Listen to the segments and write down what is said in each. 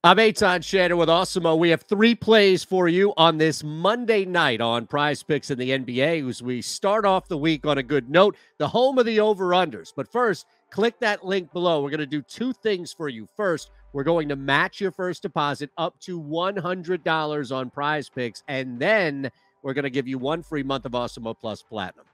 I'm Eytan Shander with Awesemo. We have 3 plays for you on this Monday night on PrizePicks in the NBA as we start off the week on a good note, the home of the over-unders. But first, click that link below. We're going to do 2 things for you. First, we're going to match your first deposit up to $100 on PrizePicks, and then we're going to give you 1 free month of Awesemo Plus Platinum.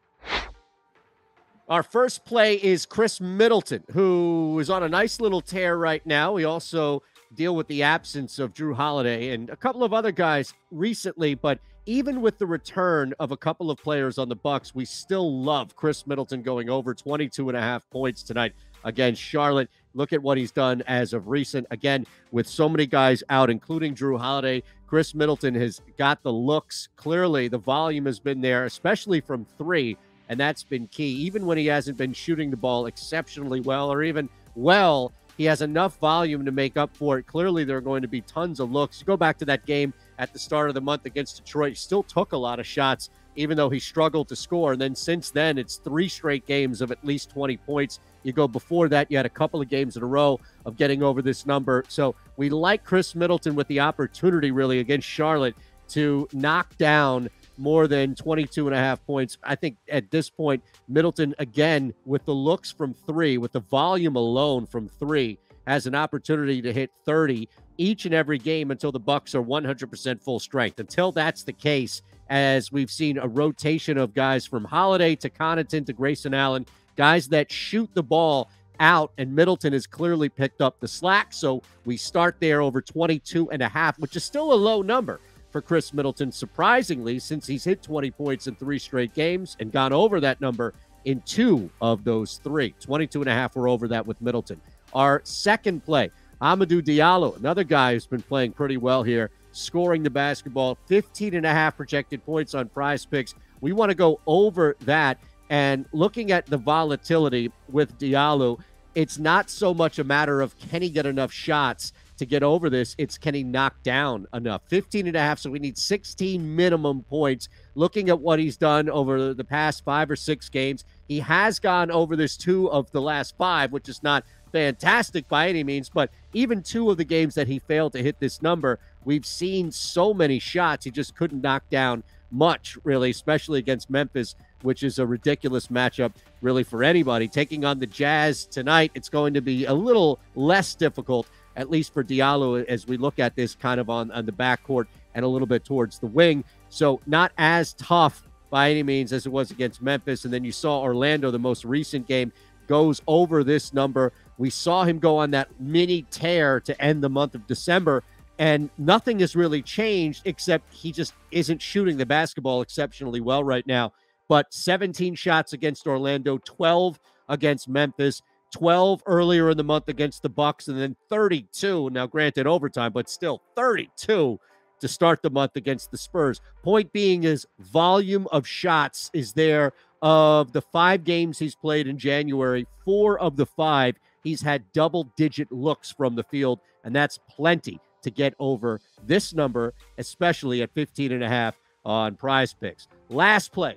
Our first play is Khris Middleton, who is on a nice little tear right now. We also deal with the absence of Jrue Holiday and a couple of other guys recently, but even with the return of a couple of players on the Bucks, we still love Khris Middleton going over 22.5 points tonight against Charlotte. Look at what he's done as of recent. Again, with so many guys out, including Jrue Holiday, Khris Middleton has got the looks. Clearly, the volume has been there, especially from 3, and that's been key. Even when he hasn't been shooting the ball exceptionally well or even well, he has enough volume to make up for it. Clearly, there are going to be tons of looks. You go back to that game at the start of the month against Detroit, he still took a lot of shots, even though he struggled to score. And then since then, it's 3 straight games of at least 20 points. You go before that, you had a couple of games in a row of getting over this number. So we like Khris Middleton with the opportunity, really, against Charlotte to knock down more than 22.5 points. I think at this point, Middleton, again, with the looks from 3, with the volume alone from 3, has an opportunity to hit 30 each and every game until the Bucks are 100% full strength. Until that's the case, as we've seen a rotation of guys from Holiday to Connaughton to Grayson Allen, guys that shoot the ball out, and Middleton has clearly picked up the slack. So we start there over 22.5, which is still a low number for Khris Middleton, surprisingly, since he's hit 20 points in 3 straight games and gone over that number in 2 of those 3. 22.5, we're over that with Middleton. Our second play, Hamidou Diallo, another guy who's been playing pretty well here, scoring the basketball, 15.5 projected points on PrizePicks. We want to go over that, and looking at the volatility with Diallo, it's not so much a matter of can he get enough shots to get over this, it's can he knock down enough. 15.5, so we need 16 minimum points. Looking at what he's done over the past 5 or 6 games, he has gone over this 2 of the last 5, which is not fantastic by any means, but even 2 of the games that he failed to hit this number, we've seen so many shots, he just couldn't knock down much, really, especially against Memphis, which is a ridiculous matchup, really, for anybody. Taking on the Jazz tonight, it's going to be a little less difficult, at least for Diallo, as we look at this kind of on the backcourt and a little bit towards the wing. So not as tough by any means as it was against Memphis. And then you saw Orlando, the most recent game, goes over this number. We saw him go on that mini tear to end the month of December, and nothing has really changed except he just isn't shooting the basketball exceptionally well right now. But 17 shots against Orlando, 12 against Memphis, 12 earlier in the month against the Bucks, and then 32, now granted overtime, but still 32 to start the month against the Spurs. Point being is volume of shots is there. Of the 5 games he's played in January, 4 of the 5, he's had double-digit looks from the field, and that's plenty to get over this number, especially at 15.5 on PrizePicks. Last play,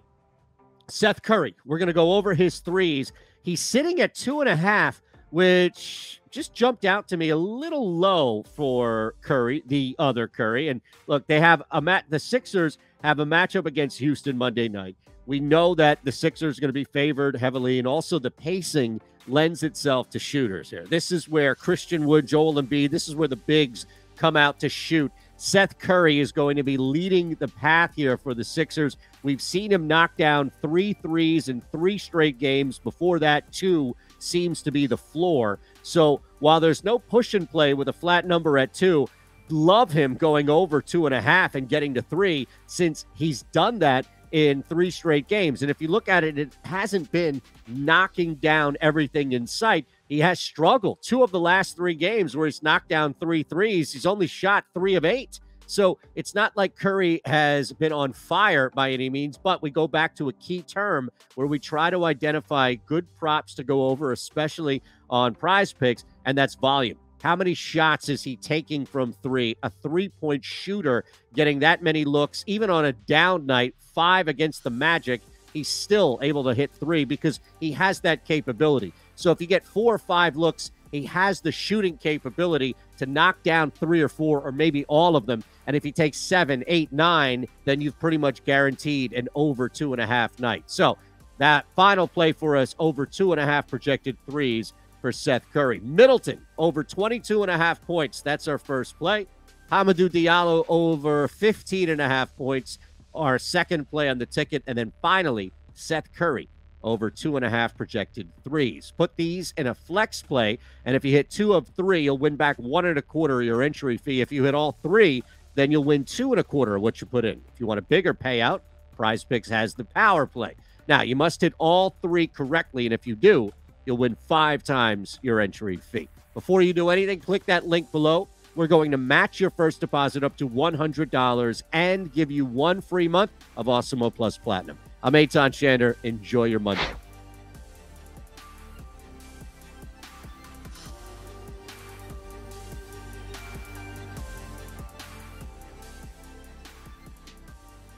Seth Curry. We're going to go over his threes. He's sitting at 2.5, which just jumped out to me a little low for Curry, the other Curry. And look, they have the Sixers have a matchup against Houston Monday night. We know that the Sixers are going to be favored heavily, and also the pacing lends itself to shooters here. This is where Christian Wood, Joel Embiid, this is where the bigs come out to shoot. Seth Curry is going to be leading the path here for the Sixers. We've seen him knock down 3 threes in 3 straight games. Before that, 2 seems to be the floor. So while there's no push and play with a flat number at 2, love him going over 2.5 and getting to 3, since he's done that in 3 straight games. And if you look at it, it hasn't been knocking down everything in sight. He has struggled 2 of the last 3 games where he's knocked down 3 threes. He's only shot 3 of 8. So it's not like Curry has been on fire by any means, but we go back to a key term where we try to identify good props to go over, especially on PrizePicks, and that's volume. How many shots is he taking from 3? A 3-point shooter getting that many looks, even on a down night, 5 against the Magic, he's still able to hit 3 because he has that capability. So if you get 4 or 5 looks, he has the shooting capability to knock down 3 or 4 or maybe all of them. And if he takes 7, 8, 9, then you've pretty much guaranteed an over 2.5 night. So that final play for us, over 2.5 projected threes for Seth Curry. Middleton, over 22.5 points. That's our first play. Hamidou Diallo, over 15.5 points, our second play on the ticket. And then finally, Seth Curry, over 2.5 projected threes. Put these in a flex play, and if you hit 2 of 3, you'll win back 1.25 of your entry fee. If you hit all 3, then you'll win 2.25 of what you put in. If you want a bigger payout, PrizePicks has the power play. Now, you must hit all 3 correctly, and if you do, you'll win 5 times your entry fee. Before you do anything, click that link below. We're going to match your first deposit up to $100 and give you 1 free month of Awesemo Plus Platinum. I'm Eytan Shander. Enjoy your Monday.